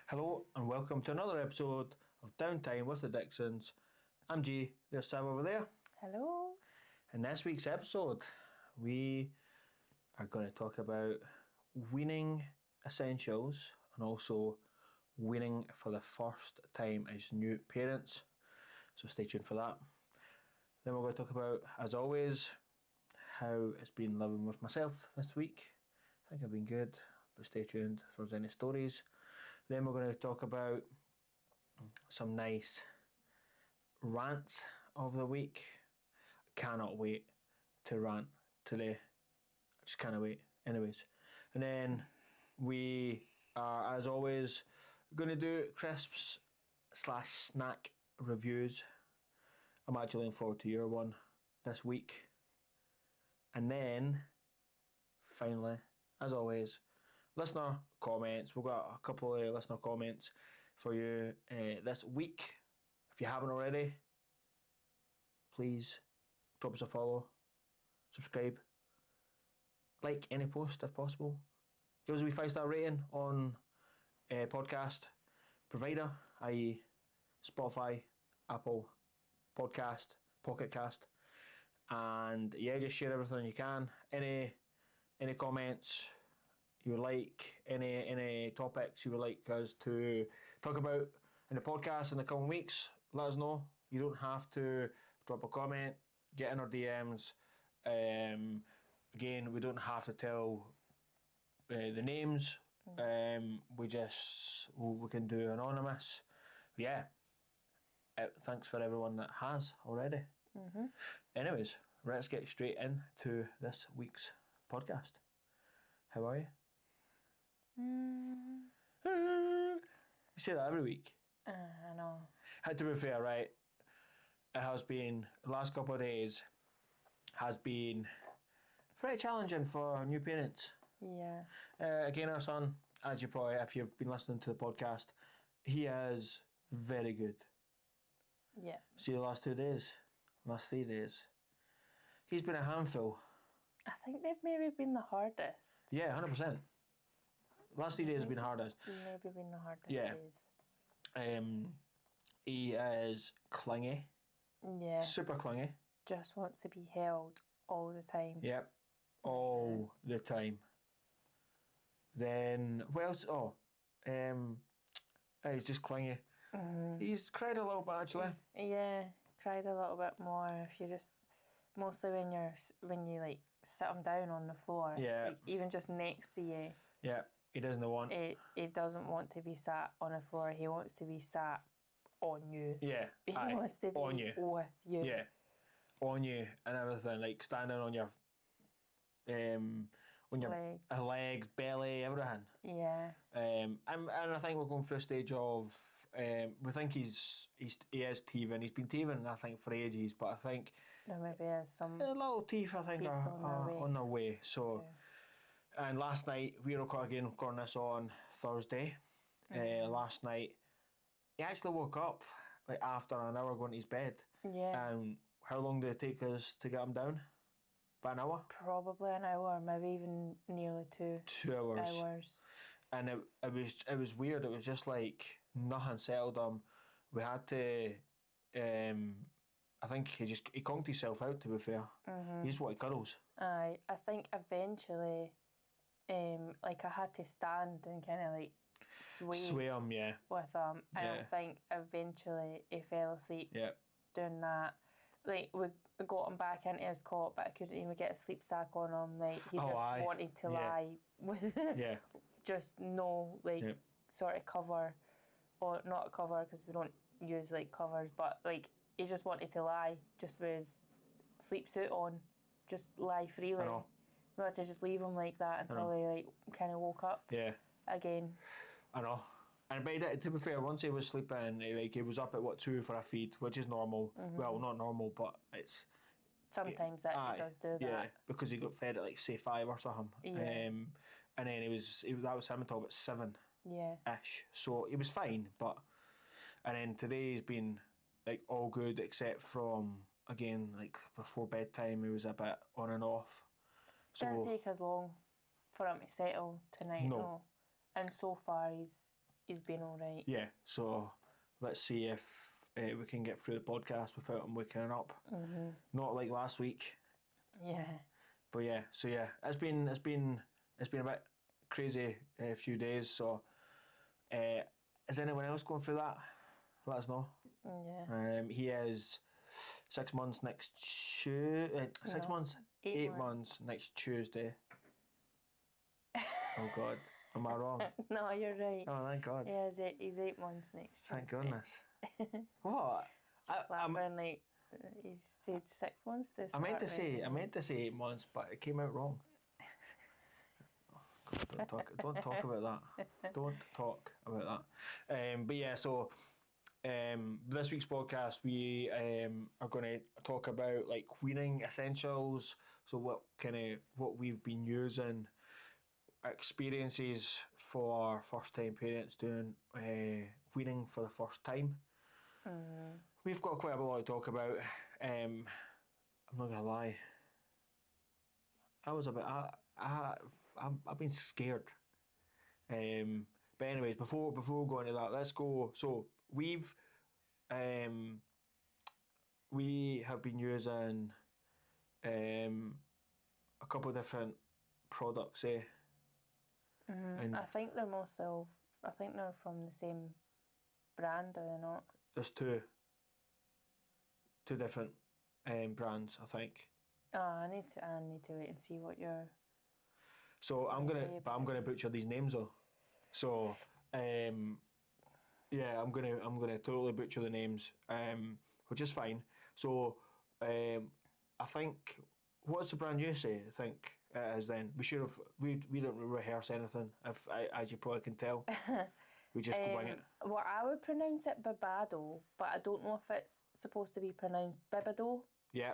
Hello and welcome to another episode of Downtime with the Dicksons. I'm G, there's Sam over there. Hello. In this week's episode, we are going to talk about weaning essentials and also weaning for the first time as new parents. So stay tuned for that. Then we're going to talk about, as always, how it's been living with myself this week. I think I've been good, but stay tuned if there's any stories. Then we're going to talk about some nice rants of the week. I cannot wait to rant today. I just cannot wait. Anyways. And then we are, as always, going to do crisps / snack reviews. I'm actually looking forward to your one this week. And then, finally, as always, listener comments. We've got a couple of listener comments for you this week. If you haven't already, please drop us a follow, subscribe, like any post if possible. Give us a wee 5-star rating on podcast provider, i.e. Spotify, Apple Podcast, Pocket Cast, and yeah, just share everything you can. Any comments you would like, any topics you would like us to talk about in the podcast in the coming weeks, let us know. You don't have to drop a comment, get in our DMs. Again, we don't have to tell the names. We can do anonymous. Yeah. Thanks for everyone that has already. Mm-hmm. Anyways, let's get straight into this week's podcast. How are you? You say that every week. I know. To be fair, right, it has been, the last couple of days has been pretty challenging for new parents. Yeah. Again, our son, as you probably, if you've been listening to the podcast, he is very good. Yeah. See the last 3 days, he's been a handful. I think they've maybe been the hardest. Yeah, 100%. Last 3 days have been hardest. Maybe been the hardest days. He is clingy. Yeah. Super clingy. Just wants to be held all the time. Yep. All the time. Then, what else? He's just clingy. Mm-hmm. He's cried a little bit actually. Cried a little bit more. If you just, mostly when you like sit him down on the floor. Yeah. Like, even just next to you. Yeah. He doesn't want. He doesn't want to be sat on the floor. He wants to be sat on you. Yeah. He wants to be on you. with you. Yeah. On you and everything, like standing on your legs, belly, everything. Yeah. And I think we're going through a stage of we think he is teething. He's been teething, I think, for ages, but I think there maybe is some little teeth. I think are on their way. So, yeah. And last night we were recording this on Thursday. Last night he actually woke up like after an hour going to his bed. Yeah. And how long did it take us to get him down? About an hour? Probably an hour, maybe even nearly 2 hours. And it was weird. It was just like nothing settled him. We had to. I think he conked himself out. To be fair, he just wanted cuddles. I think eventually, like I had to stand and kind of like sway him, yeah, with him. And I think eventually he fell asleep. Yeah. Doing that. Like we got him back into his cot, but I couldn't even get a sleep sack on him. Like he wanted to lie with just no sort of cover, or not a cover because we don't use like covers, but like he just wanted to lie just with his sleep suit on, just lie freely. I know. We had to just leave him like that until he like kind of woke up. Yeah. Again. I know. And but to be fair, once he was sleeping, he was up at 2 for a feed, which is normal. Mm-hmm. Well, not normal, but it's sometimes he does do that. Yeah, because he got fed at like say 5 or something. Yeah. And then that was him until about 7. Yeah. Ish. So he was fine, but and then today he's been like all good except from again like before bedtime he was a bit on and off. So didn't take as long for him to settle tonight. No. And so far he's he's been all right. Yeah, so let's see if we can get through the podcast without him waking up. Mm-hmm. Not like last week. Yeah. But yeah, so yeah, it's been a bit crazy a few days. So, is anyone else going through that? Let us know. Yeah. He is 6 months next Tuesday. 6 months, 8 months next Tuesday. Oh God, am I wrong? No, you're right. Oh, thank God. Yeah, he's 8 months next Tuesday. Thank goodness. What? Just laughing like he said 6 months to start. I meant to say 8 months, but it came out wrong. Don't talk about that. Don't talk about that. But yeah, so this week's podcast we are going to talk about like weaning essentials. So what we've been using, experiences for first time parents doing weaning for the first time. Mm. We've got quite a lot to talk about. I'm not gonna lie. I was a bit. I've been scared. But anyways, before we go into that, let's go. So we have been using a couple of different products, And I think they're I think they're from the same brand, are they not? There's two different brands, I think. Oh, I need to wait and see what you're. So I'm gonna butcher these names though. So yeah, I'm gonna totally butcher the names, which is fine. So I think, what's the brand you say? I think it is then. We don't rehearse anything, as you probably can tell. We just wing it. Well, I would pronounce it Bibado, but I don't know if it's supposed to be pronounced Bibado. Yeah.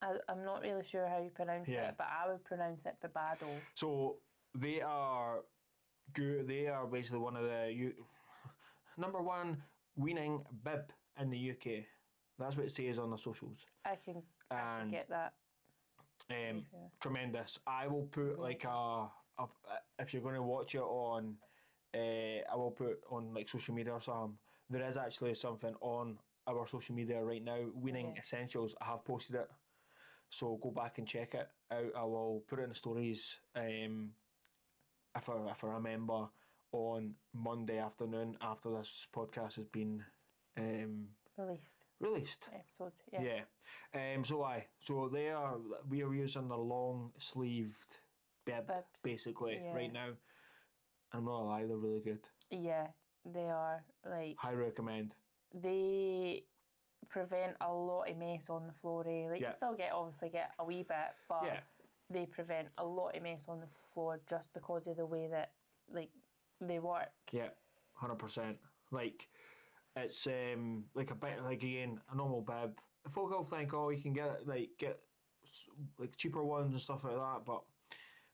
I'm not really sure how you pronounce it, but I would pronounce it Bibado. So they are good. They are basically one of the number one weaning bib in the UK. That's what it says on the socials. I can get that. Tremendous. I will put like a if you're going to watch it on, I will put on like social media or something. There is actually something on our social media right now. Weaning essentials. I have posted it, so go back and check it out. I will put it in the stories. If I remember, on Monday afternoon after this podcast has been released. Episode, yeah. So we are using the long sleeved bibs basically right now. I'm not gonna lie, they're really good. Yeah, they are. Like, high recommend. They prevent a lot of mess on the floor. Like you still obviously get a wee bit, but they prevent a lot of mess on the floor just because of the way that like they work. Yeah, 100%. Like, it's like a bit like, again, a normal bib. Folk will think, oh, you can get cheaper ones and stuff like that, but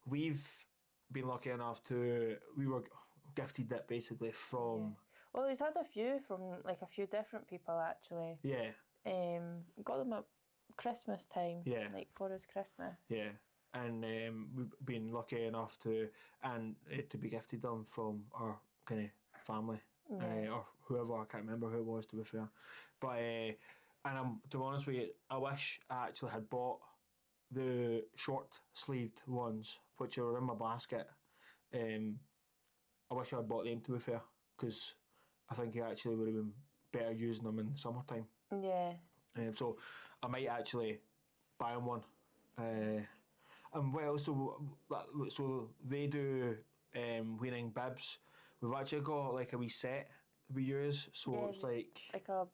we've been lucky enough we were gifted it basically from. Well, he's had a few from like a few different people actually. Yeah. Got them at Christmas time. Yeah. Like for his Christmas. Yeah. And we've been lucky enough to be gifted them from our kind of family, or whoever. I can't remember who it was, to be fair. But and to be honest with you, I wish I actually had bought the short sleeved ones, which are in my basket. I wish I had bought them, to be fair, because I think it actually would have been better using them in the summertime. Yeah. So I might actually buy them one. And well, so they do weaning bibs. We've actually got like a wee set we use, so it's like a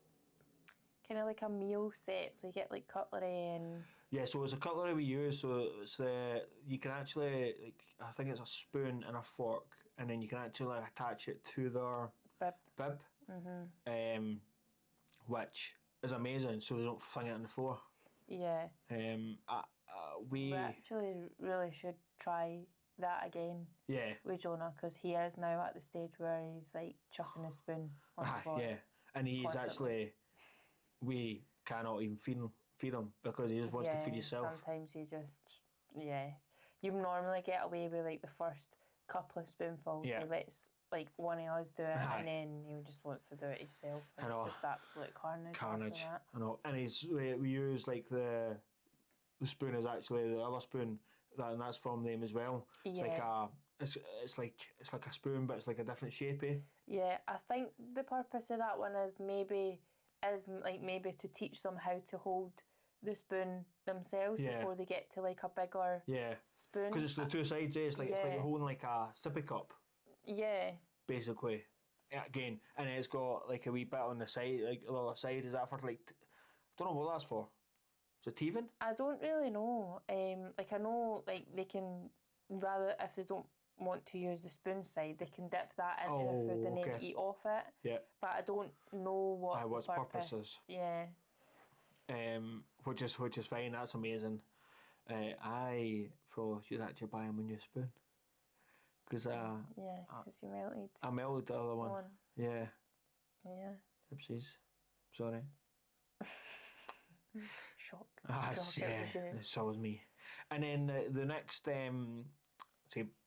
kind of like a meal set. So you get like cutlery and so it's a cutlery we use. So it's you can actually, like, I think it's a spoon and a fork, and then you can actually like attach it to their bib. Mm-hmm. Which is amazing, so they don't fling it on the floor. Yeah. We actually really should try that again. Yeah. With Jonah, because he is now at the stage where he's like chucking a spoon on the floor. Yeah, and he's constantly. We cannot even feed him because he just wants to feed himself. Sometimes he just you normally get away with like the first couple of spoonfuls. Yeah. He lets like one of us do it, Aye. and then he just wants to do it himself. And I know. it's just absolute carnage after that. I know. And we use like the spoon is actually the other spoon and that's from them as well. It's like it's like a spoon, but it's like a different shape. Yeah, I think the purpose of that one is maybe to teach them how to hold the spoon themselves before they get to like a bigger spoon. Because it's the two sides. It's like you're holding like a sippy cup. Yeah. Basically, again, and it's got like a wee bit on the side, like the other side. Is that for like? I don't know what that's for. Is it teething? I don't really know. Like I know, like they can rather if they don't want to use the spoon side, they can dip that into their food and then eat off it. Yeah. But I don't know what its purpose is. Yeah. Which is fine. That's amazing. I probably should actually buy him a new spoon. Because because you melted. I melted the other one. Yeah. Yeah. Oopsies. Sorry. Shock. So was me. And then the next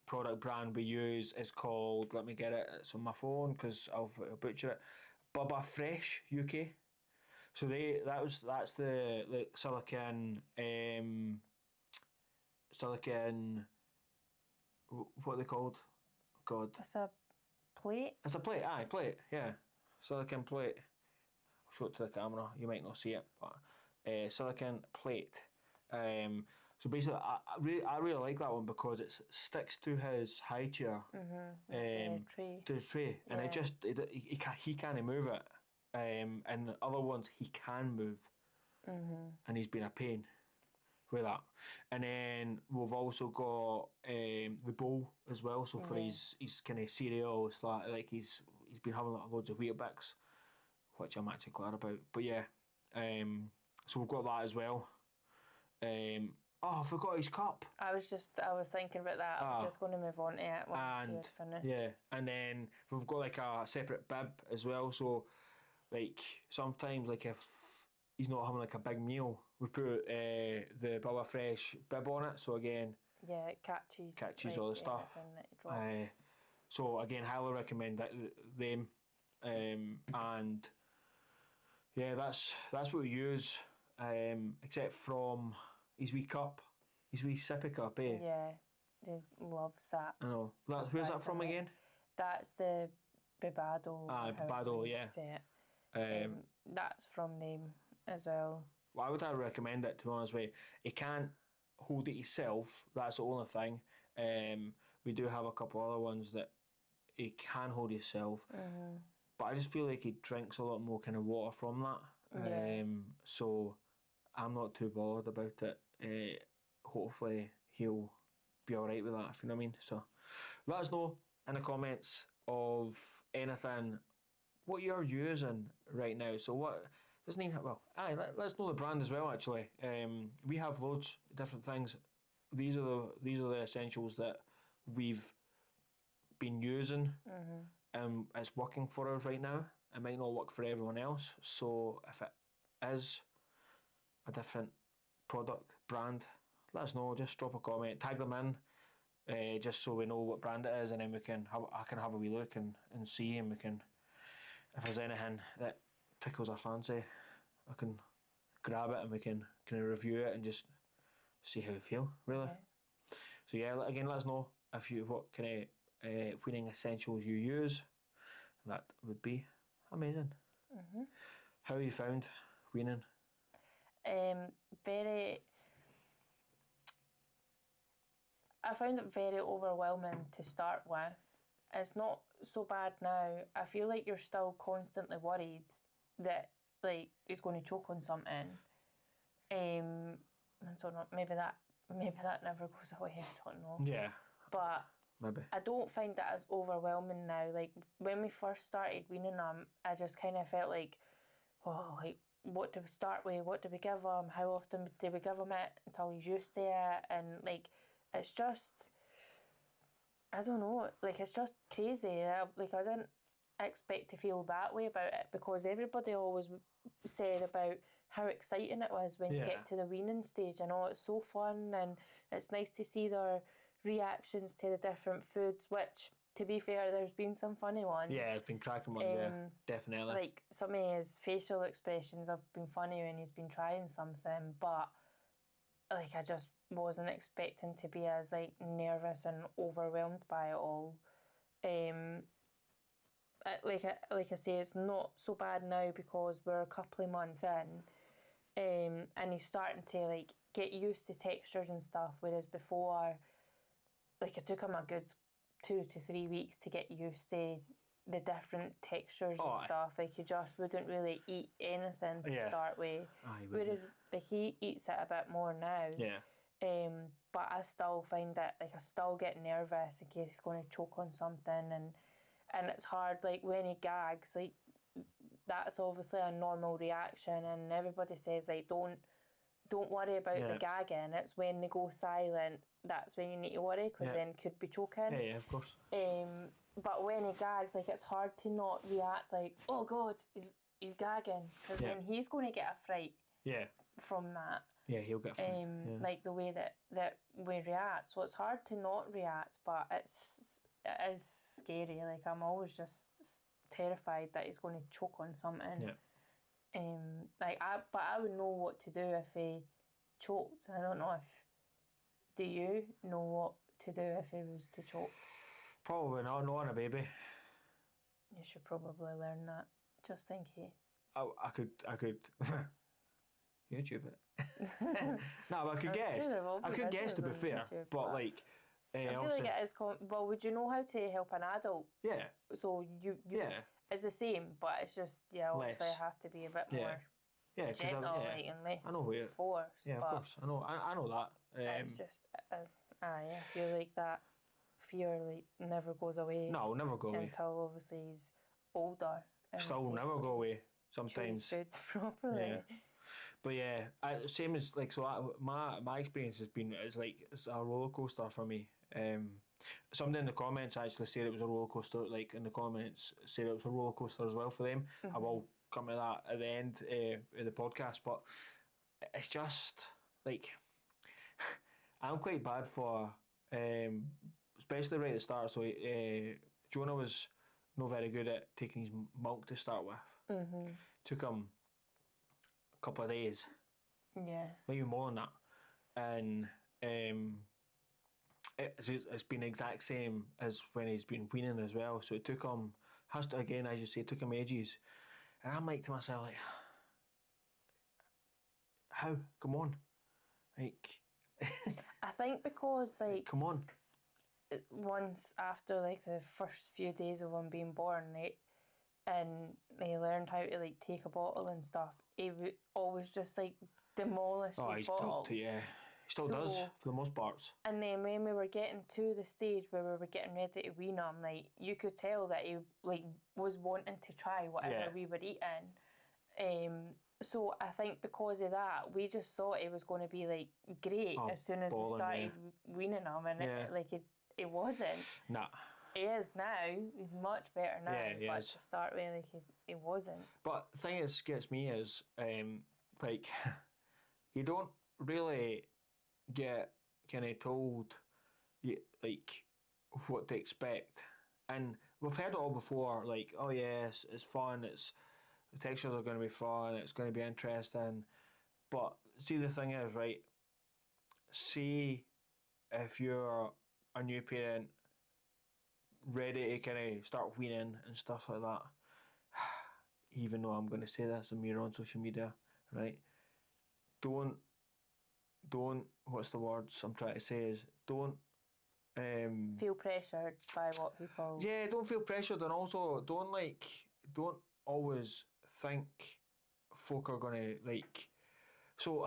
product brand we use is called, let me get it, it's on my phone because I'll butcher it, Bubba Fresh UK. So that's the silicon what are they called? God. It's a plate? It's a plate, plate, yeah. Silicon plate. I'll show it to the camera, you might not see it, but silicon plate. So basically, I really like that one because it sticks to his high chair, to the tray, and he can't move it. And the other ones he can move, and he's been a pain with that. And then we've also got the bowl as well. So for his kind of cereal, it's like he's been having loads of Weetabix, which I'm actually glad about. But yeah, so we've got that as well. I forgot his cup. I was thinking about that. I was just going to move on to it once you had finished. Yeah, and then we've got like a separate bib as well. So, like sometimes, like if he's not having like a big meal, we put the Bubba Fresh bib on it. So again, it catches like, all the stuff. So again, highly recommend them. And yeah, that's what we use. Except from his wee cup, his wee sippy cup, eh? Yeah, they loves that. I know. Where's that from again? That's the Bibado. Bibado, yeah. Say it. That's from them as well. Well, I would recommend it, to be honest with you. He can't hold it himself, that's the only thing. We do have a couple other ones that he can hold himself, but I just feel like he drinks a lot more kind of water from that. So I'm not too bothered about it. Hopefully he'll be alright with that, if you know what I mean. So let us know in the comments of anything what you're using right now. So what doesn't even let's know the brand as well. Actually, we have loads of different things. These are the essentials that we've been using, and it's working for us right now. It might not work for everyone else. So if it is a different product brand, let us know. Just drop a comment, tag them in, just so we know what brand it is, and then I can have a wee look and see, and we can, if there's anything that tickles our fancy, I can grab it and we can kind of review it and just see how we feel, really. So yeah, again, let us know what kind of weaning essentials you use. That would be amazing. How have you found weaning? I found it very overwhelming to start with. It's not so bad now. I feel like you're still constantly worried that like he's going to choke on something. I don't know. Maybe that never goes away. I don't know. Yeah. But maybe I don't find that as overwhelming now. Like when we first started weaning him, I just kind of felt like, what do we start with? What do we give him? How often do we give him it until he's used to it? And like, it's just, I don't know. Like it's just crazy. I didn't expect to feel that way about it because everybody always said about how exciting it was when you get to the weaning stage. I know it's so fun and it's nice to see their reactions to the different foods, which to be fair, there's been some funny ones. Yeah, it's been cracking ones, yeah, definitely. Like, some of his facial expressions have been funny when he's been trying something, but, like, I just wasn't expecting to be as, like, nervous and overwhelmed by it all. Like I say, it's not so bad now because we're a couple of months in, and he's starting to, like, get used to textures and stuff, whereas before, like, it took him a good 2 to 3 weeks to get used to the different textures and stuff. Like, he just wouldn't really eat anything to start with. Whereas, like, he eats it a bit more now. Yeah. But I still find that, like, I still get nervous in case he's going to choke on something, and it's hard, like, when he gags, like, that's obviously a normal reaction, and everybody says, like, don't worry about the gagging. It's when they go silent, that's when you need to worry, because then could be choking. Yeah, of course. But when he gags, like, it's hard to not react like, oh God, he's gagging, because then he's going to get a fright from that. Yeah, he'll get a fright. Like, the way that we react. So it's hard to not react, but it is scary. Like, I'm always just terrified that he's going to choke on something. Yeah. But I would know what to do if he choked. I don't know if... Do you know what to do if he was to choke? Probably not on a baby. You should probably learn that, just in case. I could YouTube it. No, but I could guess. I could guess, to be fair, but like... I feel like it is... Well, would you know how to help an adult? Yeah. So you it's the same, but it's just, obviously I have to be a bit more gentle, like, and less force. Yeah, of course. I know that. It's just, I feel like that fear, like, never goes away. No, it'll never go away. Until, obviously, he's older. Still will never go away, sometimes. Foods properly. Yeah. But yeah, same as, like, so my experience has been, it's a roller coaster for me. Somebody in the comments actually said it was a roller coaster, like, in the comments said it was a roller coaster as well for them. I will come to that at the end of the podcast, but it's just, like, I'm quite bad for, especially right at the start, so Jonah was not very good at taking his milk to start with. Took him a couple of days. Yeah. Maybe more than that. And it's been the exact same as when he's been weaning as well. So it took him, again, as you say, it took him ages. And I'm like to myself, like, how? Come on. Like... I think because, like... Come on. Once after, like, the first few days of him being born, right, and he learned how to, like, take a bottle and stuff, he would always just, like, demolish his bottles. He still does, for the most parts. And then when we were getting to the stage where we were getting ready to wean him, like, you could tell that he, like, was wanting to try whatever we were eating. So I think because of that, we just thought he was going to be, like, great as soon as we started weaning him, and it wasn't. Nah. He is now. He's much better now. Yeah, but to start with, like, he wasn't. But the thing that gets me is, like, you don't really get kind of told, like, what to expect. And we've heard it all before, like, oh yes, it's fun, the textures are going to be fun, it's going to be interesting. But see, the thing is, right, see if you're a new parent ready to kind of start weaning and stuff like that, even though I'm going to say this and we're on social media, right, don't, what's the words I'm trying to say is, don't feel pressured by what people... Yeah, don't feel pressured, and also don't always think folk are going to, like... So,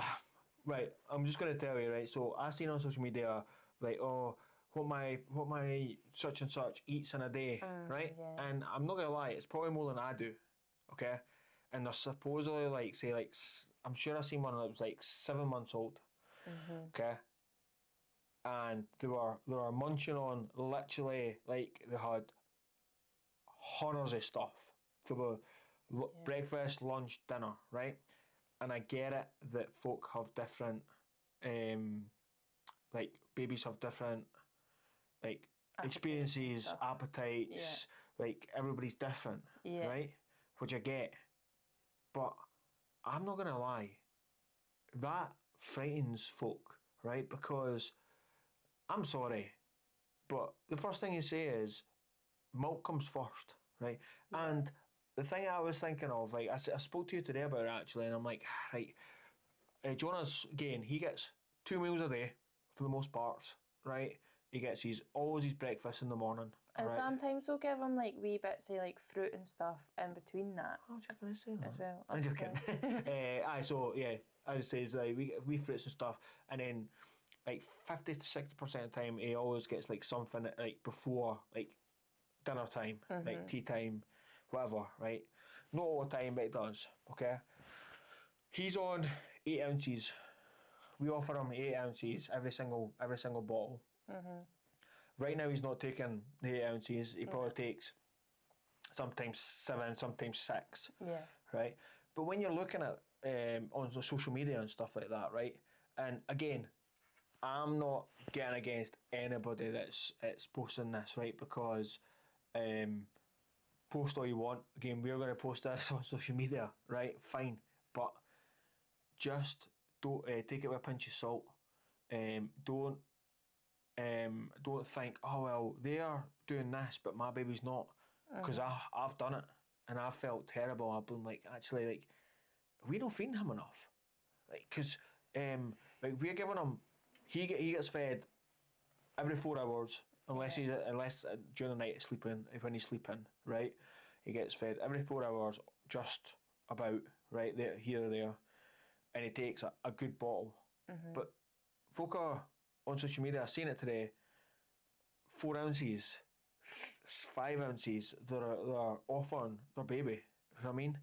right, I'm just going to tell you, right, so I seen on social media, like, oh, what my such and such eats in a day, right? Yeah. And I'm not going to lie, it's probably more than I do, okay? And they're supposedly, like, say, like, I'm sure I seen one that was, like, 7 months old, okay? And they were munching on, literally, like, they had hundreds of stuff for the breakfast, lunch, dinner, right? And I get it that folk have different, like, babies have different, like, experiences, appetites, like everybody's different, right? Which I get, but I'm not gonna lie, that frightens folk, right? Because I'm sorry, but the first thing you say is milk comes first, right? And the thing I was thinking of, like I spoke to you today about it actually, and I'm like, right, Jonah's again, he gets 2 meals a day for the most parts, right? He gets always his breakfast in the morning. And sometimes we'll give him like wee bits of like fruit and stuff in between that. I was just going to say that. As well. I'm joking. So yeah, as I say, it's like we get wee fruits and stuff, and then like 50 to 60% of the time, he always gets like something like before like dinner time, like tea time, whatever, right? Not all the time, but it does. Okay. He's on 8 ounces. We offer him 8 ounces every single bottle. Right now he's not taking the 8 ounces. He probably takes sometimes 7, sometimes 6. Yeah. Right. But when you're looking at on the social media and stuff like that, right? And again, I'm not getting against anybody that's posting this, right? Because post all you want. Again, we're going to post this on social media, right? Fine, but just don't take it with a pinch of salt. Don't think, oh well, they are doing this, but my baby's not, because I've done it and I felt terrible. I've been like, actually, like, we don't feed him enough, like, because like we're giving him, he gets fed every 4 hours, unless during the night sleeping, when he's sleeping, right? He gets fed every 4 hours, just about, right there, here or there, and he takes a good bottle. But folk are on social media, I've seen it today, 4 ounces, 5 ounces, they're offering their baby. You know what I mean?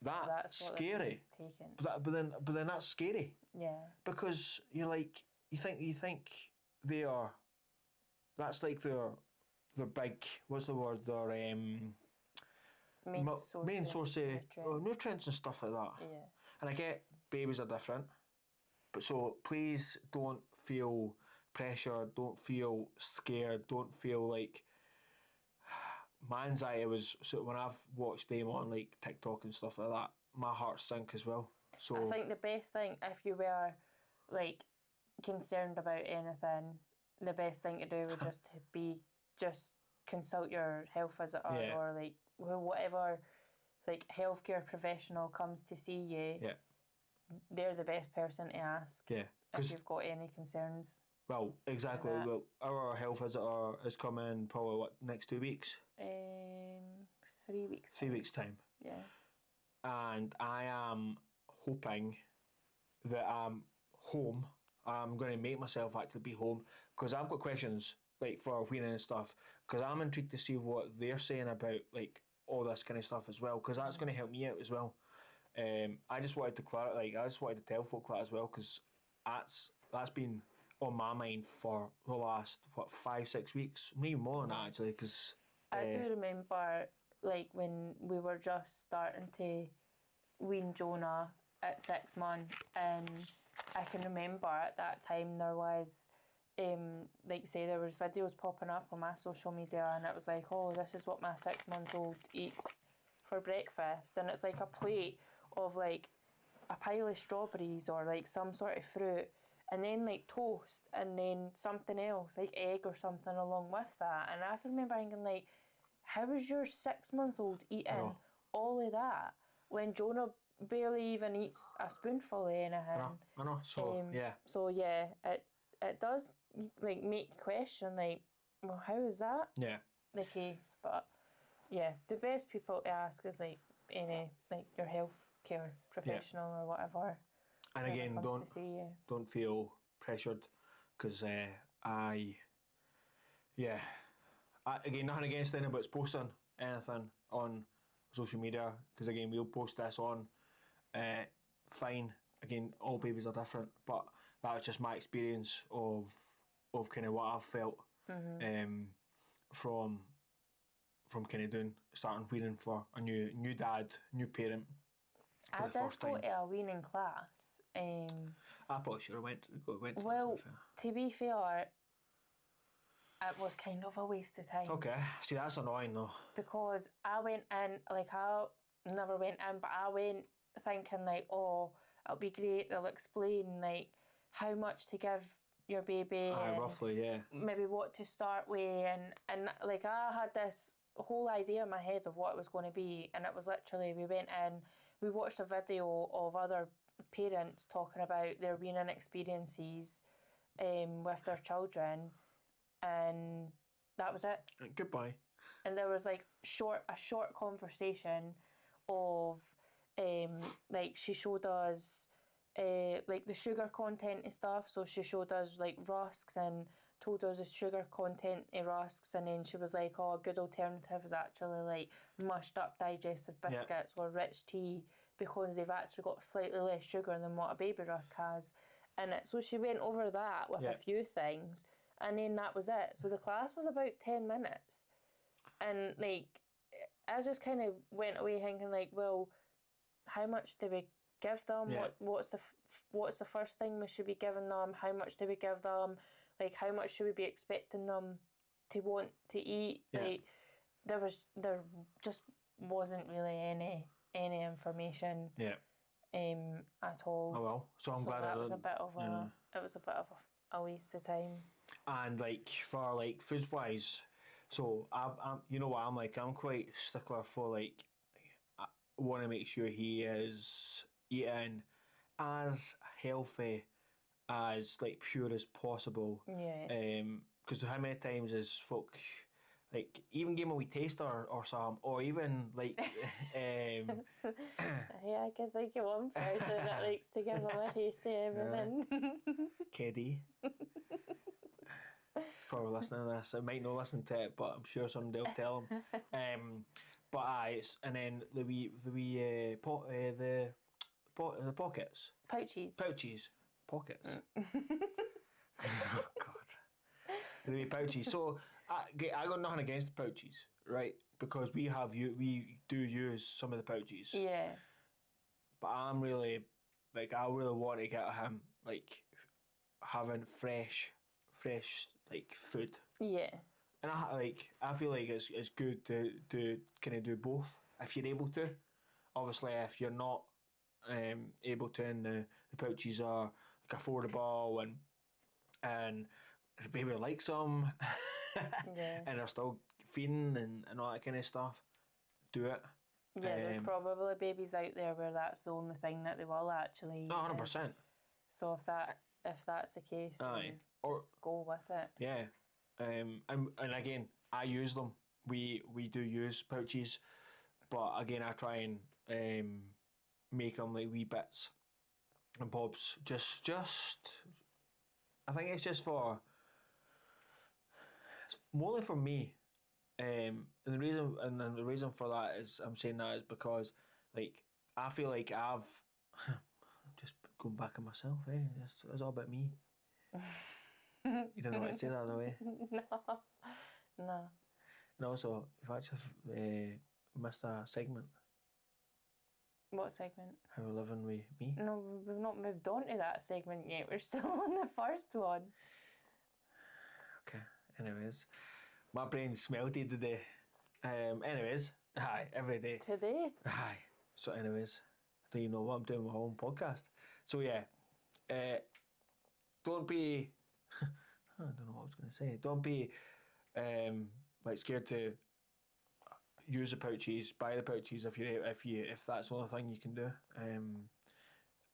That's scary. But then that's scary. Yeah. Because you're like, you think they are, that's like their big, what's the word, their main source of nutrients and stuff like that. Yeah. And I get babies are different, but so please don't feel pressured, don't feel scared, don't feel like, my anxiety was, so when I've watched them on like TikTok and stuff like that, my heart sink as well. So I think the best thing, if you were like concerned about anything, the best thing to do would just consult your health visitor or like whatever like healthcare professional comes to see you. Yeah. They're the best person to ask. Yeah. If you've got any concerns. Well, exactly. Well, our health visitor is coming probably next 2 weeks? 3 weeks. 3 weeks time. Yeah. And I am hoping that I'm home. I'm going to make myself actually be home, because I've got questions like for weaning and stuff, because I'm intrigued to see what they're saying about like all this kind of stuff as well, because that's going to help me out as well. I just wanted to tell folk that as well, because that's been on my mind for the last 5-6 weeks, maybe more than that actually, because I do remember like when we were just starting to wean Jonah at 6 months, and I can remember at that time there was like say there was videos popping up on my social media, and it was like, oh, this is what my 6-month-old eats for breakfast, and it's like a plate of like a pile of strawberries or like some sort of fruit, and then like toast, and then something else like egg or something along with that. And I can remember thinking like, how is your 6-month-old eating all of that when Jonah barely even eats a spoonful of anything? I know. So yeah. So yeah, it does like make you question like, well, how is that the case? But yeah, the best people to ask is like any like your healthcare professional or whatever. And again, don't feel pressured, because again, nothing against anybody's posting anything on social media, because again, we'll post this on. Fine. Again, all babies are different, but that was just my experience of kind of what I've felt from kind of starting weaning for a new dad, new parent. I did go to a weaning class. I probably should have went to well, to be fair, it was kind of a waste of time. Okay, see, that's annoying though. Because I went in, like, I never went in, but I went thinking, like, oh, it'll be great, they'll explain, like, how much to give your baby. Roughly, yeah. Maybe what to start with, and like, I had this whole idea in my head of what it was going to be, and it was literally, we went in, we watched a video of other parents talking about their weaning experiences with their children, and that was it. Goodbye. And there was like a short conversation of like, she showed us like the sugar content and stuff. So she showed us like rusks and told us the sugar content of rusks, and then she was like, oh, a good alternative is actually like mushed up digestive biscuits or rich tea, because they've actually got slightly less sugar than what a baby rusk has. And so she went over that with a few things, and then that was it. So the class was about 10 minutes. And like, I just kind of went away thinking, like, well, how much do we give them? Yeah. What's the first thing we should be giving them? How much do we give them? Like, how much should we be expecting them to want to eat? Yeah. Like, there just wasn't really any information. Yeah. At all. Oh well. So I'm glad that was a bit of a waste of time. And like, for like foods wise, so I'm you know what I'm like, I'm quite stickler for, like, I want to make sure he is eating as healthy, as like pure as possible. Yeah. Because how many times is folk like even give him a wee taster or some, or even like Yeah, I can think of one person that likes to give him a taste of everything. KD. Probably listening to this. I might not listen to it, but I'm sure somebody will tell him. But it's, and then the pockets. Pouchies. Pockets. Oh God. The wee pouchies. So I got nothing against the pouchies, right? Because we do use some of the pouchies. Yeah. But I'm really, like, I really want to get him, like, having fresh like food. Yeah. And I feel like it's good to kind of do both if you're able to. Obviously, if you're not able to, and the pouches are like affordable and the baby likes them, Yeah. and they're still feeding and all that kind of stuff, do it. Yeah, there's probably babies out there where that's the only thing that they will actually eat. 100%. So if that's the case, then just go with it. Yeah. And again, I use them. We do use pouches, but again, I try and make them like wee bits and bobs. Just I think it's just it's more for me. And the reason for that is, I'm saying that is because, like, I feel like I've just going back on myself. It's all about me. You don't know what to say that other way. No. And also, you've actually missed a segment. What segment? How we're living with me. No, we've not moved on to that segment yet. We're still on the first one. Okay. Anyways, my brain's melted today. Anyways, hi, every day. Today? Hi. So anyways, do you know what I'm doing with my own podcast? So yeah, don't be, I don't know what I was going to say. Don't be like scared to use the pouches, buy the pouches if that's the only thing you can do.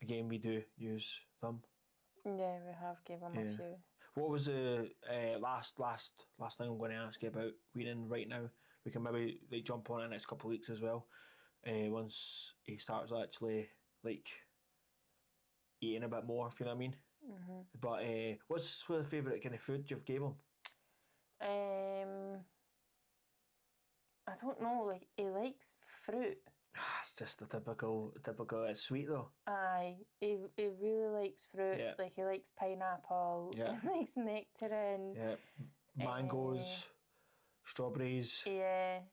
Again, we do use them. Yeah, we have given them a few. What was the last thing I'm going to ask you about weaning right now? We can maybe like jump on it in the next couple of weeks as well. Once he starts actually like eating a bit more, if you know what I mean. Mm-hmm. But what's the favourite kind of food you've gave him? I don't know. Like, he likes fruit. It's just a typical. It's sweet though. Aye, he really likes fruit. Yeah. Like, he likes pineapple. Yeah. He likes nectarine. Yeah, mangoes, strawberries. Yeah.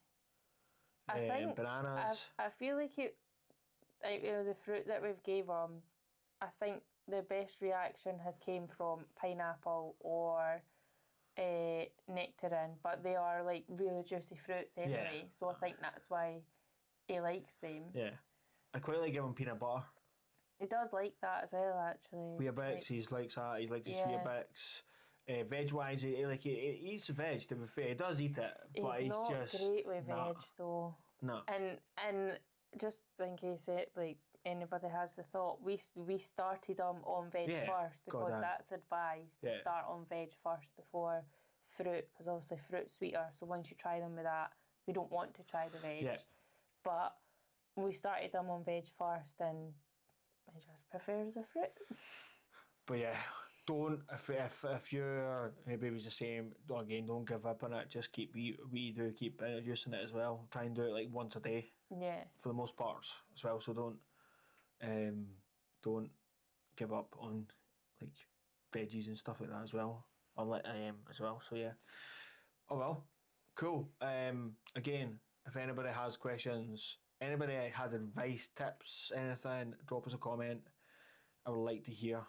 I think bananas. I feel like the fruit that we've gave him, I think the best reaction has came from pineapple or nectarine, but they are like really juicy fruits anyway. So I think that's why he likes them. Yeah, I quite like giving peanut butter. He does like that as well, actually. Weetabix, he likes that. He likes his Weetabix. Veg wise, he eats veg. To be fair, he does eat it, but he's not just great with veg though. No. And just in case anybody has the thought, we started on veg first because that's advised to start on veg first before fruit, because obviously fruit's sweeter. So once you try them with that, we don't want to try the veg. But we started them on veg first, and I just prefers the fruit. But yeah, don't if your baby's the same, don't give up on it. Just keep keep introducing it as well. Try and do it like once a day. Yeah. For the most parts as well. So don't give up on like veggies and stuff like that as well. As well. So yeah. Oh well, cool. Again, if anybody has questions, anybody has advice, tips, anything, drop us a comment. I would like to hear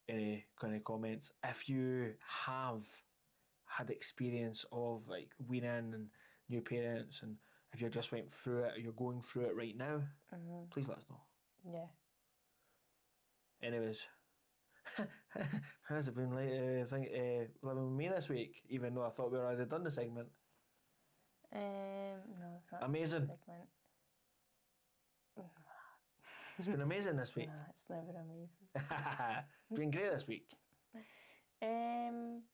any kind of comments. If you have had experience of like weaning and new parents, and if you just went through it or you're going through it right now, please let us know. Yeah. Anyways, has it been like living with me this week? Even though I thought we were already done the segment. No, not amazing. Segment. It's been amazing this week. Nah, it's never amazing. It's been great this week.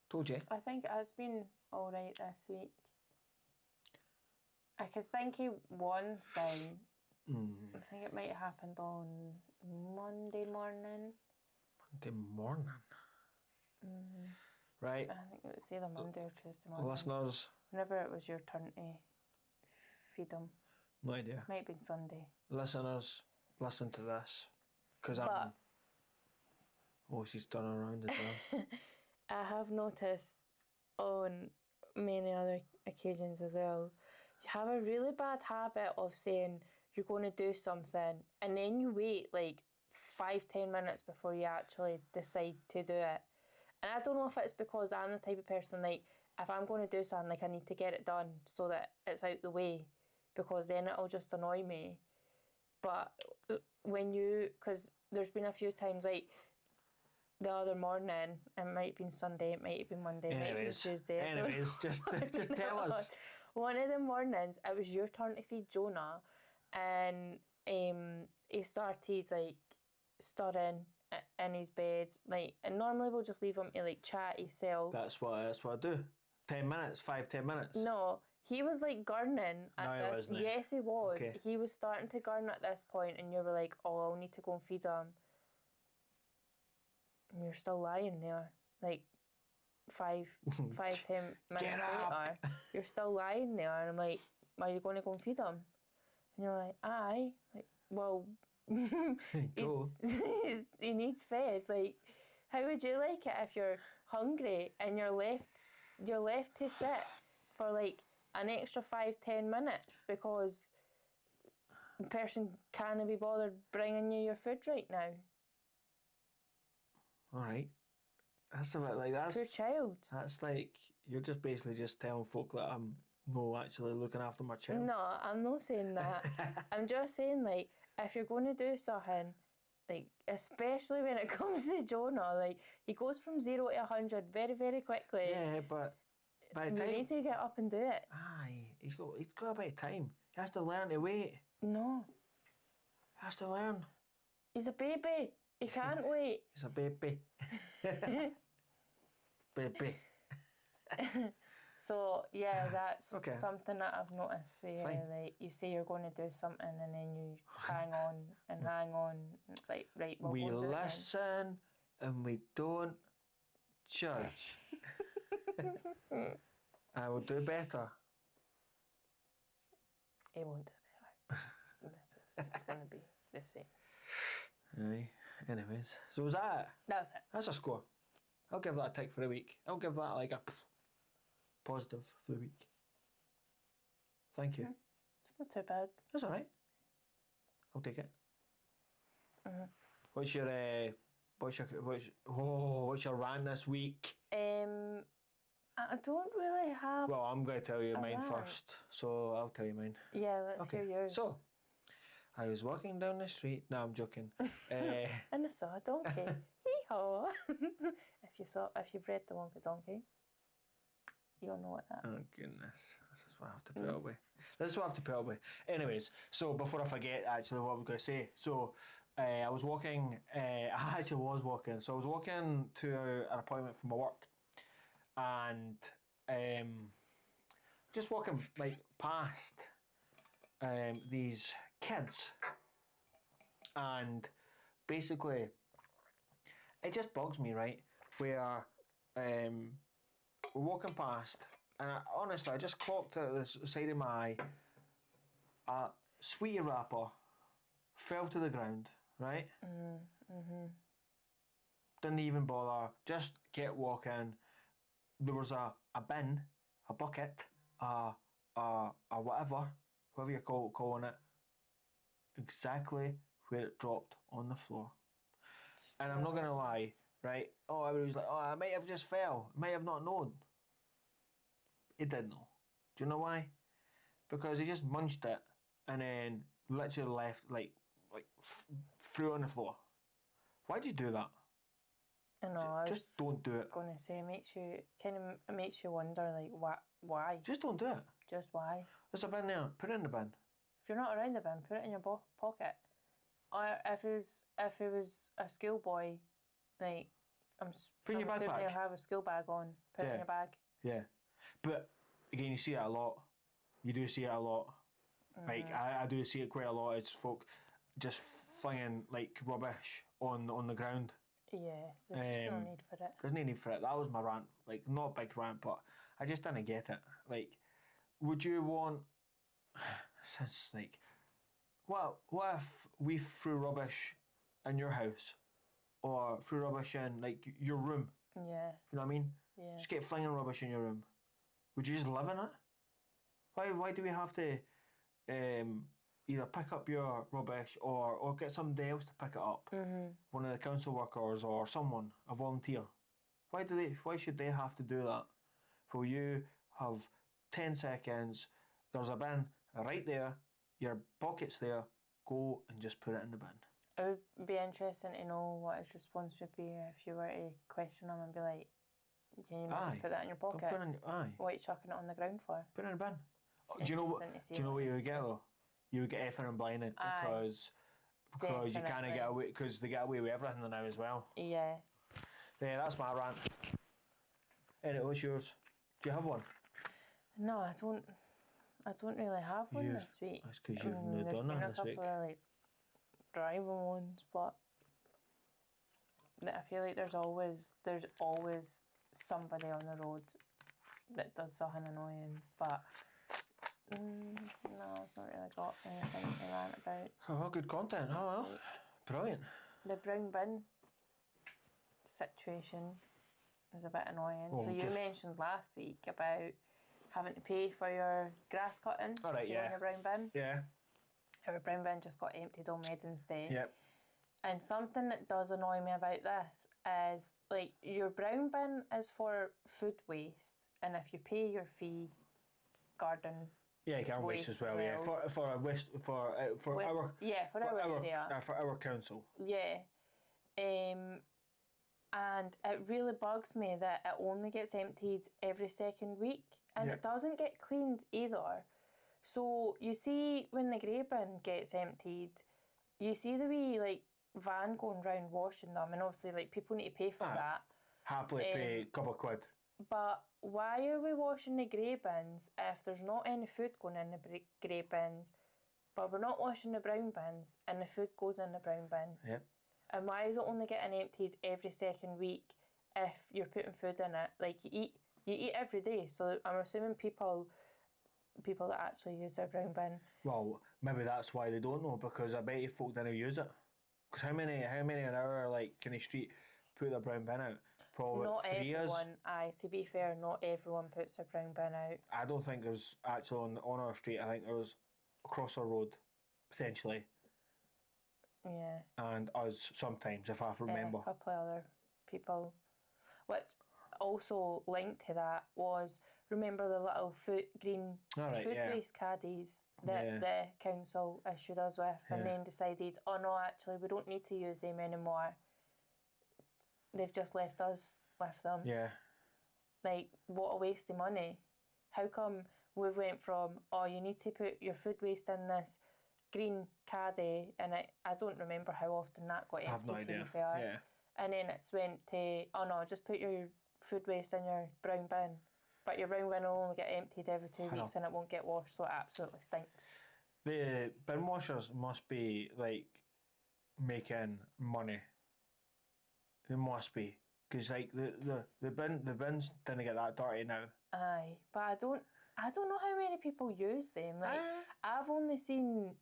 Told you. I think it has been alright this week. I could think of one thing. I think it might have happened on Monday morning. Monday morning? Right. I think it was either Monday or Tuesday morning. Listeners. Whenever it was your turn to feed them. No idea. Might have been Sunday. Listeners, listen to this. Because she's done around as well. I have noticed on many other occasions as well, you have a really bad habit of saying you're going to do something and then you wait like 5-10 minutes before you actually decide to do it. And I don't know if it's because I'm the type of person, like, if I'm going to do something, like, I need to get it done so that it's out the way, because then it'll just annoy me. But because there's been a few times, like, the other morning, it might have been Sunday, it might have been Monday, it might have been Tuesday. Anyways, just tell us. One of the mornings, it was your turn to feed Jonah, and he started, like, stirring in his bed, like, and normally we'll just leave him to like chat himself. That's what I do. 10 minutes, 5-10 minutes. No, he was like gardening at this. Wasn't he? Yes, he was. Okay. He was starting to garden at this point, and you were like, "Oh, I'll need to go and feed him." And you're still lying there, like 5-10 minutes later. You're still lying there, and I'm like, "Are you going to go and feed him?" And you're like, "Aye." Like, well. He needs fed. Like, how would you like it if you're hungry and you're left to sit for like an extra 5-10 minutes because the person can't be bothered bringing you your food right now? Alright. That's a bit like that. Poor child. That's like, you're just basically just telling folk that I'm not actually looking after my child. No, I'm not saying that. I'm just saying, like, if you're going to do something, like, especially when it comes to Jonah, like, he goes from 0 to 100 very, very quickly. Yeah, but by the time... You need to get up and do it. Aye, he's got a bit of time. He has to learn to wait. No. He has to learn. He's a baby. He can't wait. He's a baby. Baby. So, yeah, that's Okay. something that I've noticed where like, you say you're going to do something and then you hang on and hang on. And it's like, right, we'll we go and do listen and we don't judge. I will do better. He won't do better. This is just going to be the same. Aye. Anyways, so was that it? That's it. That's a score. I'll give that a tick for the week. I'll give that like a positive for the week. Thank you. It's not too bad. That's alright. I'll take it. What's your what's your rant this week? I don't really have. Well, I'm going to tell you mine rant. first, so I'll tell you mine. Yeah, let's hear yours. So, I was walking down the street. No, I'm joking. And I saw a donkey. Hee-haw. If you've read The Wonka Donkey, you'll know what that. Oh goodness, this is what I have to put away. This is what I have to put away. Anyways, so before I forget, actually, what I was going to say. So, I was walking. I actually was walking. So I was walking to an appointment for my work, and just walking like past these kids, and basically, it just bugs me, right? Where we're walking past, and honestly, I just clocked at the side of my eye. A sweetie wrapper fell to the ground, right? Didn't even bother, just kept walking. There was a bin, a bucket, a whatever you're calling it, exactly where it dropped on the floor. And I'm not going to lie, right? Oh, everybody's like, oh, I might have just fell. Might have not known. It did know. Do you know why? Because he just munched it and then literally left, threw it on the floor. Why'd you do that? I know. Just don't do it. Going to say, it makes you wonder, like, why? Just don't do it. Just why? There's a bin there. Put it in the bin. If you're not around the bin, put it in your pocket. Or if it was a schoolboy, like, put in your backpack. You'll have a school bag on. Put it in your bag. Yeah, but again, you see it a lot. You do see it a lot. Like I do see it quite a lot. It's folk just flinging like rubbish on the ground. Yeah, there's just no need for it. There's no need for it. That was my rant. Like, not a big rant, but I just didn't get it. Like, would you want? Since like, what if we threw rubbish in your house, or threw rubbish in like your room? Yeah. You know what I mean? Yeah. Just get flinging rubbish in your room. Would you just live in it? Why do we have to either pick up your rubbish or get somebody else to pick it up? One of the council workers or someone, a volunteer. Why should they have to do that? Will you have 10 seconds, there's a bin right there, your pocket's there, go and just put it in the bin. It would be interesting to know what his response would be if you were to question him and be like, can you not just put that in your pocket? What are you chucking it on the ground for? Put it in the bin. Do you know what you would get though? You would get effing and blinded because you can't get away, because they get away with everything now as well. Yeah. Yeah, that's my rant. Anyway, what's yours? Do you have one? No, I don't really have one this week. That's because you've not done that this week. There's been a couple of like driving ones, but I feel like there's always somebody on the road that does something annoying, but no, I've not really got anything to rant about. Oh, well, good content. Oh, well. Brilliant. The brown bin situation is a bit annoying. Oh, so you mentioned last week about having to pay for your grass cuttings in your brown bin. Yeah. Our brown bin just got emptied on Wednesday. Yep. And something that does annoy me about this is, like, your brown bin is for food waste, and if you pay your fee, garden waste as well. Yeah, for our area. For our council. Yeah. And it really bugs me that it only gets emptied every second week, and it doesn't get cleaned either. So you see, when the grey bin gets emptied, you see the wee like van going round washing them, and obviously like people need to pay for that. Happily pay a couple of quid. But why are we washing the grey bins if there's not any food going in the grey bins, but we're not washing the brown bins and the food goes in the brown bin? Yep. And why is it only getting emptied every second week if you're putting food in it? Like, you eat every day, so I'm assuming people that actually use their brown bin. Well, maybe that's why they don't know, because I bet you folk didn't use it. Because how many an hour like in the street put their brown bin out? Probably not 3 years. Not everyone. To be fair, not everyone puts their brown bin out. I don't think there's actually on our street. I think there was across our road, potentially. Yeah. And us sometimes, if I remember. A couple of other people. Which also linked to that was, remember the little green food waste caddies that the council issued us with, and then decided, oh no, actually we don't need to use them anymore. They've just left us with them. Yeah. Like, what a waste of money. How come we've went from, oh, you need to put your food waste in this green caddy, and I don't remember how often that got emptied, I have no idea. To be fair. Yeah. And then it's went to, oh no, just put your food waste in your brown bin. But your brown bin will only get emptied every 2 weeks and it won't get washed, so it absolutely stinks. The bin washers must be, like, making money. They must be. Because, like, the bins didn't get that dirty now. Aye, but I don't know how many people use them. Like, I've only seen,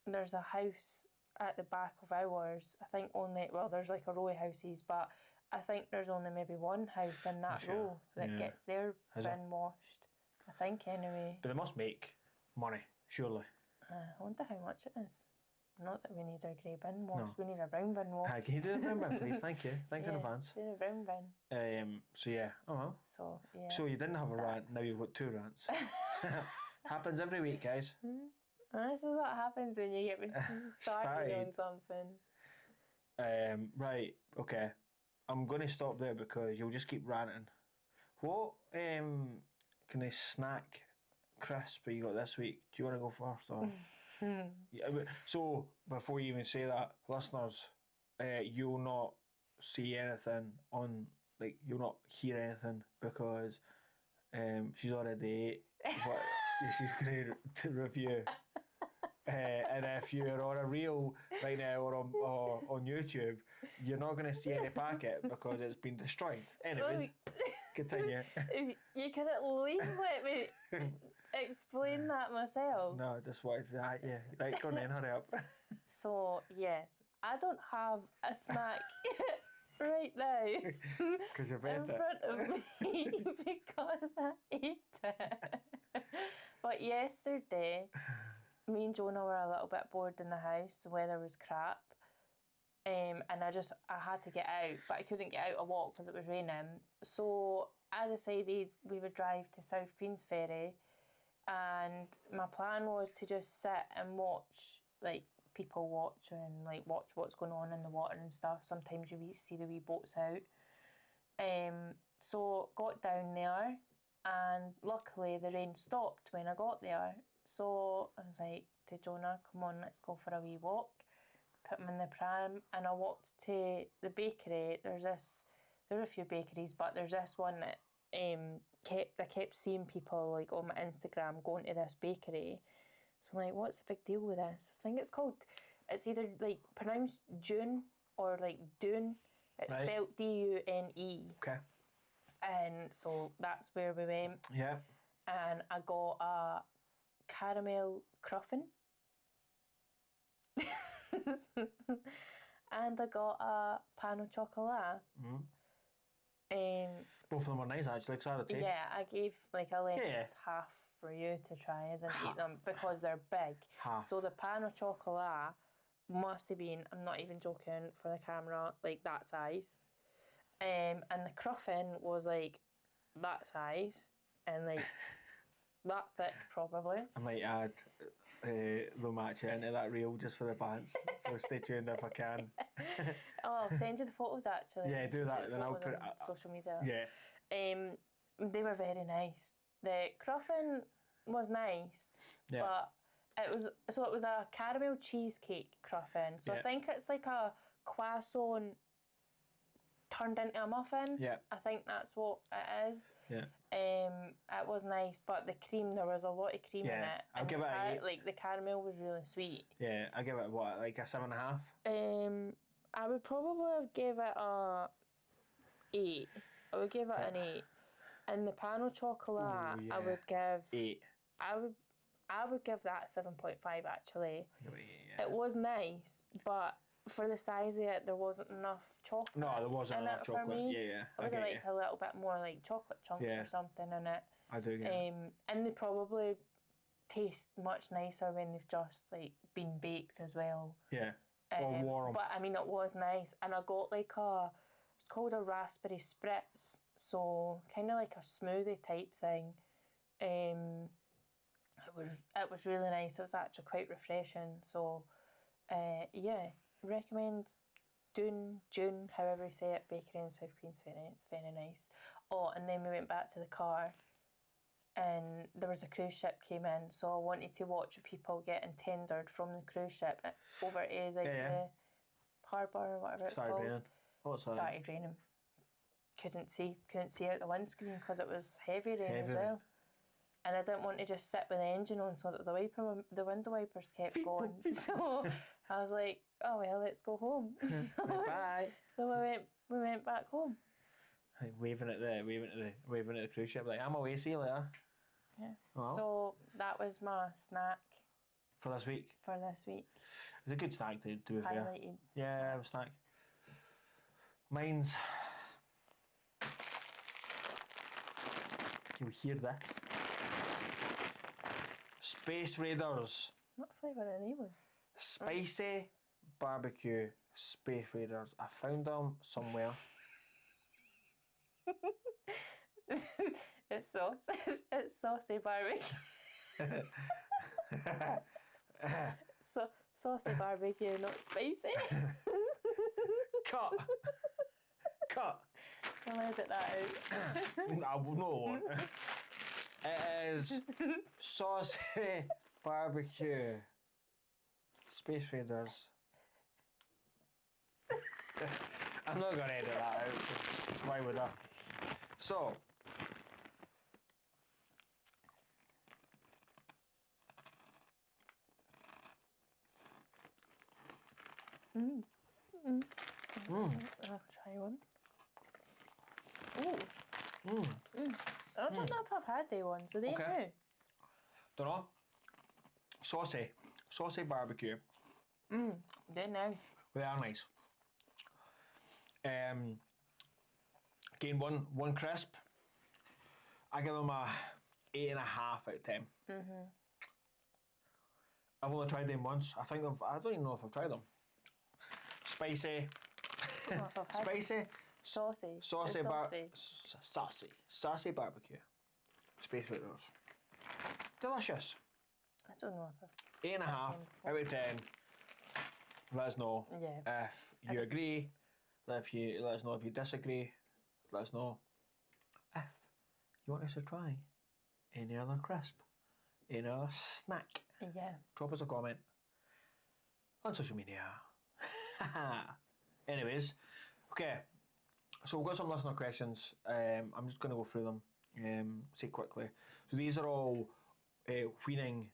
there's a house at the back of ours, I think only, well, there's like a row of houses, but I think there's only maybe one house in that row that gets their bin washed. I think, anyway. But they must make money, surely. I wonder how much it is. Not that we need our grey bin washed, we need a brown bin washed. Can you do the brown bin, please? Thank you. Thanks in advance. Do the brown bin. So yeah, oh well. So, yeah. So you didn't have a rant, now you've got 2 rants. Happens every week, guys. This is what happens when you get me started on something. Right, okay. I'm going to stop there because you'll just keep ranting. What kind of snack crisp you got this week? Do you want to go first? Or? So, before you even say that, listeners, you'll not see anything on, like, you'll not hear anything because she's already ate what she's going to review. And if you're on a reel right now or on YouTube, you're not going to see any packet because it's been destroyed. Anyways, continue. If you could at least let me explain that myself. No, just wanted to, yeah. Right, go on then, hurry up. So, yes, I don't have a snack right now Because you've ate in front of me because I ate it. But yesterday, me and Jonah were a little bit bored in the house. The weather was crap. And I had to get out, but I couldn't get out a walk because it was raining. So I decided we would drive to South Queensferry, and my plan was to just sit and watch, like, people watch and, like, watch what's going on in the water and stuff. Sometimes you see the wee boats out. So got down there, and luckily the rain stopped when I got there. So I was like to Jonah, come on, let's go for a wee walk. Put him in the pram, and I walked to the bakery. There are a few bakeries, but there's this one that I kept seeing people, like, on my Instagram going to this bakery. So I'm like, what's the big deal with this? I think it's either, like, pronounced June or, like, Dunne. It's spelled Dune. Okay. And so that's where we went. Yeah. And I got a caramel cruffin. And I got a pan au chocolat. Both of them were nice, actually, because I had a taste. Yeah, I gave, like, I left half for you to try. I didn't eat them because they're big. Half. So the pan au chocolat must have been, I'm not even joking for the camera, like that size. And the cruffin was like that size and like that thick probably. I might add the match into that reel just for the pants. So stay tuned if I can. Oh, I'll send you the photos actually. Yeah, do that, then I'll put it on social media. Yeah. They were very nice. The cruffin was nice, but it was a caramel cheesecake cruffin. So I think it's like a croissant turned into a muffin. Yeah. I think that's what it is. Yeah. It was nice, but the cream, there was a lot of cream in it. I'll give it a 8. Like, the caramel was really sweet. Yeah, I'll give it, what, like a 7.5? I would probably have gave it a 8. I would give it an 8. And the pan au chocolat, I would give 8. I would give that 7.5 actually. I'll give it 8, yeah. It was nice, but for the size of it, there wasn't enough chocolate. No, there wasn't enough chocolate. For me. Yeah. I would have liked a little bit more, like, chocolate chunks or something in it. I do get it. And they probably taste much nicer when they've just, like, been baked as well. Yeah. Or warm. But I mean, it was nice, and I got like it's called a raspberry spritz, so kind of like a smoothie type thing. It was really nice. It was actually quite refreshing. So, yeah, recommend Dunne, however you say it, bakery in South Queensferry. It's very nice. Oh, and then we went back to the car, and there was a cruise ship came in, so I wanted to watch people getting tendered from the cruise ship over to the harbour or whatever it's called. Raining. What's that? Started raining. Couldn't see out the windscreen because it was heavy rain as well. And I didn't want to just sit with the engine on so that the window wipers kept going. So I was like, oh well, let's go home. Bye. So we went back home. Waving at the cruise ship like, I'm away, see you later. Yeah. Oh. So that was my snack for this week. It's a good snack to be fair. Highlighted. Yeah, I was snack. Mine's. You'll hear this. Space Raiders. What flavour are they was? Spicy barbecue Space Raiders. I found them somewhere. It's sauce. It's saucy barbecue. Saucy barbecue, not spicy. Cut. I'll edit that out. No. It is saucy barbecue Space Raiders. I'm not going to edit that out. Why would I? So. I'll try one. Ooh. I don't know if I've had day ones. Are they new? Don't know. Saucy barbecue. They're nice. They are nice. Again, one crisp. I give them a 8.5 out of 10. I've only tried them once. I don't even know if I've tried them. Spicy. I don't know if I've had Spicy. Saucy barbecue. Space Raiders. Delicious. I don't know if I've 8.5 out of 10. Let us know if you agree. Let us know if you disagree. Let us know if you want us to try any other crisp, any other snack. Yeah. Drop us a comment on social media. Anyways, okay. So we've got some listener questions. I'm just going to go through them, say quickly. So these are all Weaning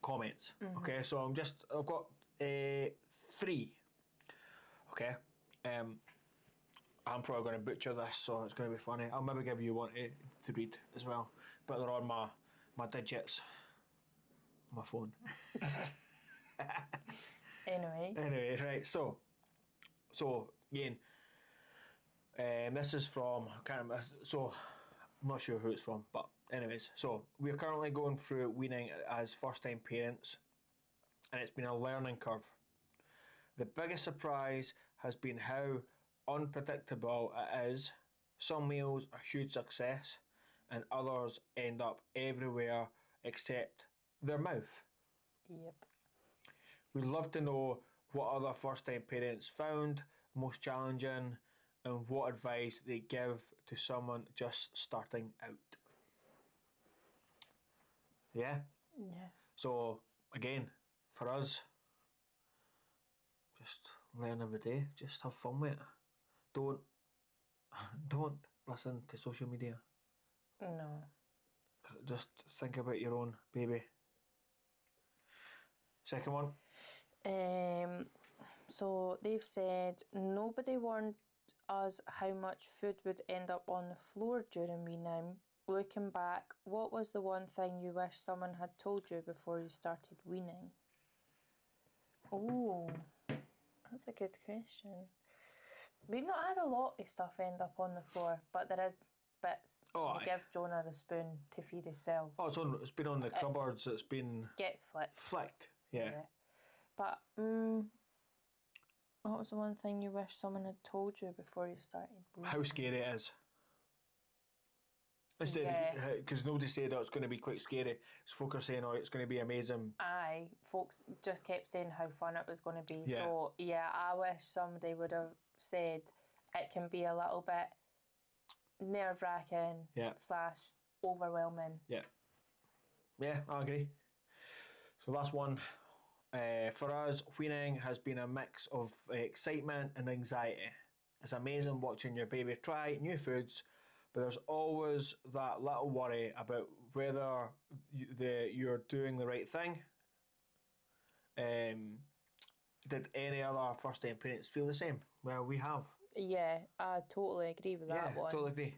comments. Okay, so I've got 3. Okay. I'm probably going to butcher this, so it's going to be funny. I'll maybe give you one to read as well, but they're on my digits, my phone. Anyway, right. So again, this is from so I'm not sure who it's from, but anyways, so we're currently going through weaning as first-time parents, and it's been a learning curve. The biggest surprise has been how unpredictable it is. Some meals are huge success, and others end up everywhere except their mouth. Yep. We'd love to know what other first-time parents found most challenging and what advice they give to someone just starting out. Yeah? Yeah. So, again, for us, just learn every day. Just have fun with it. Don't listen to social media. No. Just think about your own baby. Second one. So they've said nobody warned us how much food would end up on the floor during weaning. Looking back, what was the one thing you wish someone had told you before you started weaning? Oh, that's a good question. We've not had a lot of stuff end up on the floor, but there is bits. Oh, you give Jonah the spoon to feed himself. Oh, it's been on the cupboards. It's been gets flicked. Yeah. But, what was the one thing you wish someone had told you before you started bleeding? How scary it is. Instead, because nobody said, oh, it's going to be quite scary. So folk are saying, oh, it's going to be amazing. Aye, folks just kept saying how fun it was going to be. Yeah. So, yeah, I wish somebody would have said it can be a little bit nerve-wracking / overwhelming. Yeah. Yeah, I agree. So last one. For us, weaning has been a mix of excitement and anxiety. It's amazing watching your baby try new foods, but there's always that little worry about whether you're doing the right thing. Did any other first-time parents feel the same? Well, we have. Yeah, I totally agree with that one. Yeah, totally agree.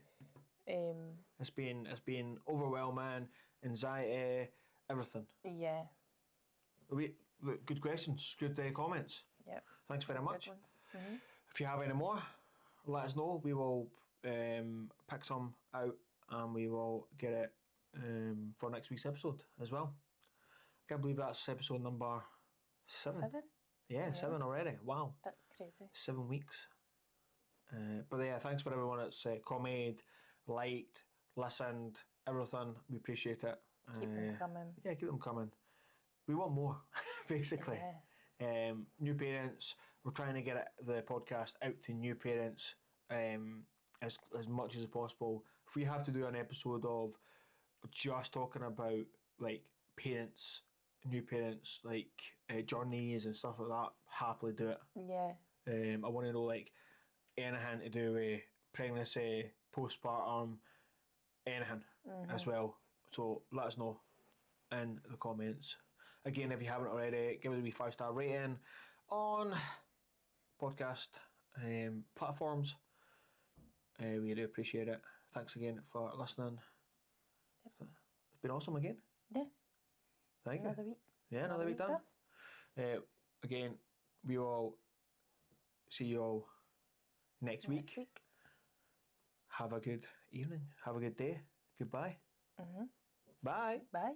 It's been overwhelming, anxiety, everything. Yeah. Good questions, good comments. Yeah. Thanks very much. If you have any more, let us know. We will pick some out and we will get it for next week's episode as well. I can't believe that's episode number 7. 7? Yeah, 7 already. Wow. That's crazy. 7 weeks. But yeah, thanks for everyone that's commented, liked, listened, everything. We appreciate it. Keep them coming. Yeah, keep them coming. We want more, basically. Yeah. New parents, we're trying to get the podcast out to new parents as much as possible. If we have to do an episode of just talking about like parents, new parents, like journeys and stuff like that, happily do it. Yeah. I want to know like anything to do with pregnancy, postpartum, anything as well. So let us know in the comments. Again, if you haven't already, give us a wee 5-star rating on podcast platforms. We do appreciate it. Thanks again for listening. Yep. It's been awesome again. Yeah. Thank Another you. week. Yeah, another week done. Again, we will see you all next week. Have a good evening. Have a good day. Goodbye. Bye. Bye.